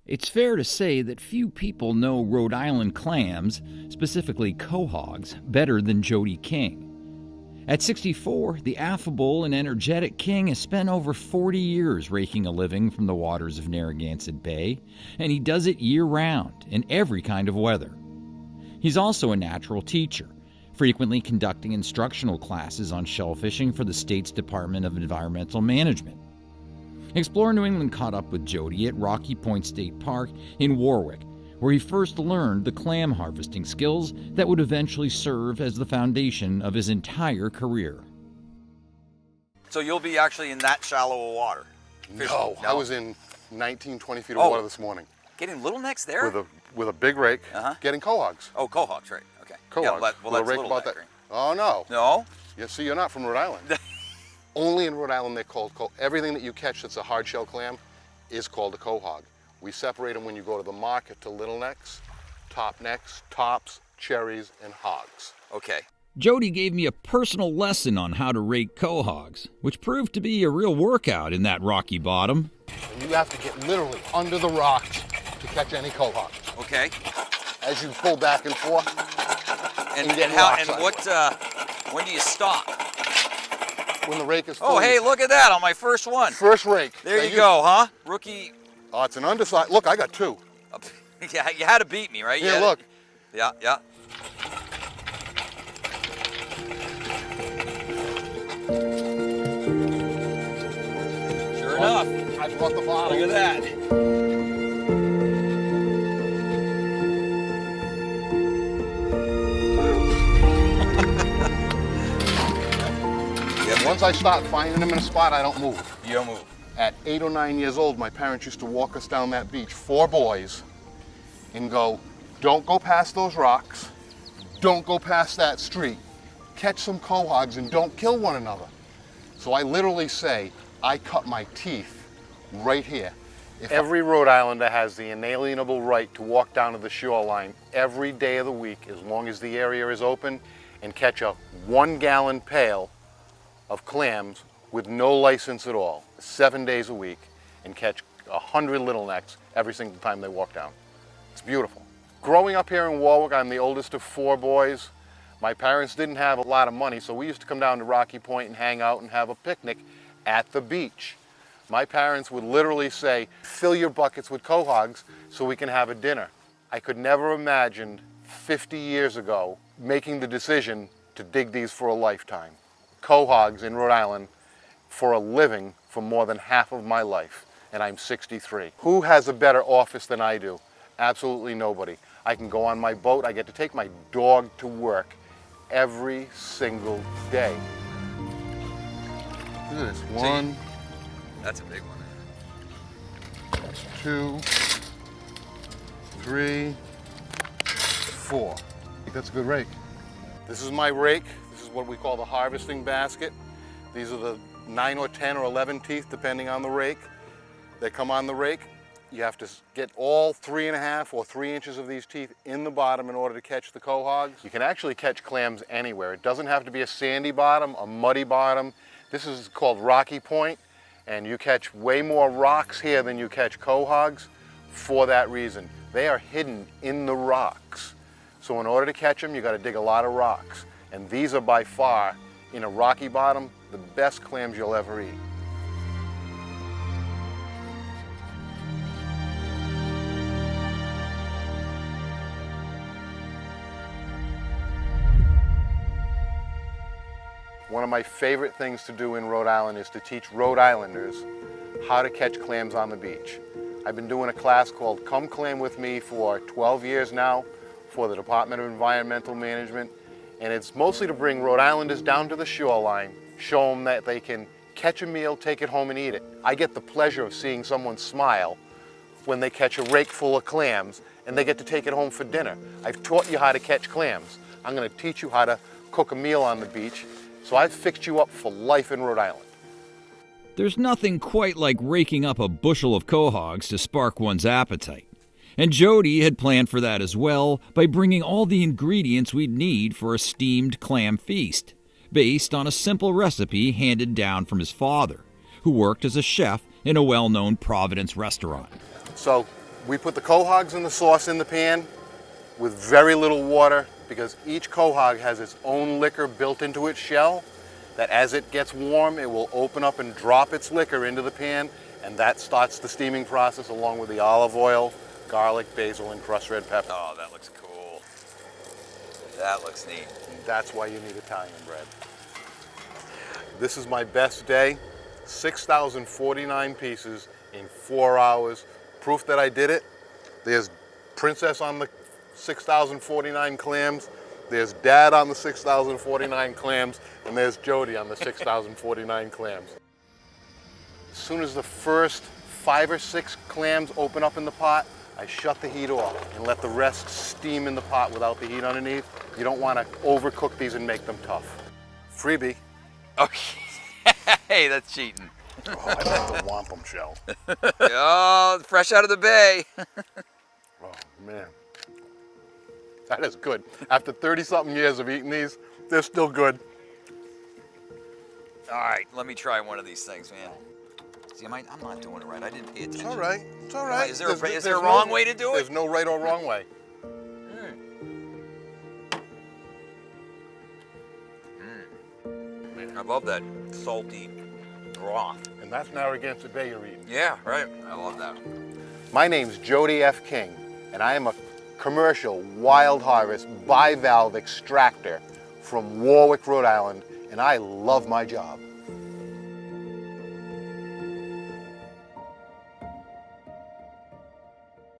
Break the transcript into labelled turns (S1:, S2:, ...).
S1: It's fair to say that few people know Rhode Island clams, specifically quahogs, better than Jody King. At 64, the affable and energetic King has spent over 40 years raking a living from the waters of Narragansett Bay, and he does it year-round, in every kind of weather. He's also a natural teacher, frequently conducting instructional classes on shellfishing for the state's Department of Environmental Management. Explore New England caught up with Jody at Rocky Point State Park in Warwick, where he first learned the clam harvesting skills that would eventually serve as the foundation of his entire career.
S2: So you'll be actually in that shallow of water?
S3: No, I was in 19, 20 feet of water this morning.
S2: Getting littlenecks there?
S3: With a big rake, getting quahogs.
S2: Oh, quahogs, right, okay.
S3: Quahogs.
S2: Yeah, well, that's
S3: rake about that. Oh, no.
S2: No?
S3: Yeah, see, you're not from Rhode Island. Only in Rhode Island they're called everything that you catch that's a hard shell clam is called a quahog. We separate them when you go to the market to littlenecks, top necks, tops, cherries, and hogs.
S2: Okay.
S1: Jody gave me a personal lesson on how to rake quahogs, which proved to be a real workout in that rocky bottom.
S3: And you have to get literally under the rocks to catch any quahog.
S2: Okay.
S3: As you pull back and forth.
S2: And when do you stop?
S3: When the rake is full.
S2: Oh, hey, look at that on my first one.
S3: First rake.
S2: There you go, huh? Rookie.
S3: Oh, it's an underside. Look, I got two.
S2: Yeah, you had to beat me, right?
S3: Here, look.
S2: Yeah, yeah. Sure enough.
S3: I brought the bottle.
S2: Look at that.
S3: Once I start finding them in a spot, I don't move.
S2: You don't move.
S3: At 8 or 9 years old, my parents used to walk us down that beach, 4 boys, and go, don't go past those rocks, don't go past that street, catch some quahogs and don't kill one another. So I literally say, I cut my teeth right here. Every Rhode Islander has the inalienable right to walk down to the shoreline every day of the week, as long as the area is open, and catch a 1-gallon pail of clams with no license at all, 7 days a week, and catch 100 littlenecks every single time they walk down. It's beautiful. Growing up here in Warwick, I'm the oldest of 4 boys. My parents didn't have a lot of money, so we used to come down to Rocky Point and hang out and have a picnic at the beach. My parents would literally say, fill your buckets with quahogs so we can have a dinner. I could never imagine 50 years ago making the decision to dig these for a lifetime. Quahogs in Rhode Island for a living for more than half of my life, and I'm 63. Who has a better office than I do? Absolutely nobody. I can go on my boat. I get to take my dog to work every single day. Look at this. 1.
S2: That's a big one.
S3: 2, 3, 4. I think that's a good rake. This is my rake. This is what we call the harvesting basket. These are the 9 or 10 or 11 teeth, depending on the rake. They come on the rake. You have to get all 3.5 or 3 inches of these teeth in the bottom in order to catch the quahogs. You can actually catch clams anywhere. It doesn't have to be a sandy bottom, a muddy bottom. This is called Rocky Point, and you catch way more rocks here than you catch quahogs for that reason. They are hidden in the rocks. So in order to catch them, you got to dig a lot of rocks. And these are by far, in a rocky bottom, the best clams you'll ever eat. One of my favorite things to do in Rhode Island is to teach Rhode Islanders how to catch clams on the beach. I've been doing a class called Come Clam With Me for 12 years now for the Department of Environmental Management, and it's mostly to bring Rhode Islanders down to the shoreline, show them that they can catch a meal, take it home and eat it. I get the pleasure of seeing someone smile when they catch a rake full of clams and they get to take it home for dinner. I've taught you how to catch clams. I'm going to teach you how to cook a meal on the beach. So I've fixed you up for life in Rhode Island.
S1: There's nothing quite like raking up a bushel of quahogs to spark one's appetite. And Jody had planned for that as well by bringing all the ingredients we'd need for a steamed clam feast, based on a simple recipe handed down from his father, who worked as a chef in a well-known Providence restaurant.
S3: So We put the quahogs in the sauce in the pan with very little water because each quahog has its own liquor built into its shell that as it gets warm, it will open up and drop its liquor into the pan, and that starts the steaming process along with the olive oil, garlic, basil, and crushed red pepper.
S2: Oh, that looks cool. That looks neat.
S3: And that's why you need Italian bread. This is my best day. 6,049 pieces in 4 hours. Proof that I did it. There's Princess on the 6,049 clams. There's Dad on the 6,049 clams. And there's Jody on the 6,049 clams. As soon as the first 5 or 6 clams open up in the pot, I shut the heat off and let the rest steam in the pot without the heat underneath. You don't want to overcook these and make them tough. Freebie.
S2: Okay. Hey, that's cheating.
S3: Oh, I love the wampum shell.
S2: Oh, fresh out of the bay.
S3: Oh, man. That is good. After 30-something years of eating these, they're still good.
S2: All right, let me try one of these things, man. See, I'm not doing it right. I didn't pay attention.
S3: It's all right. It's all right.
S2: Is there a wrong way to do it?
S3: There's no right or wrong way.
S2: I love that salty broth.
S3: And that's Narragansett Bay you're eating.
S2: Yeah, right. I love that.
S3: My name's Jody F. King, and I am a commercial wild harvest bivalve extractor from Warwick, Rhode Island, and I love my job.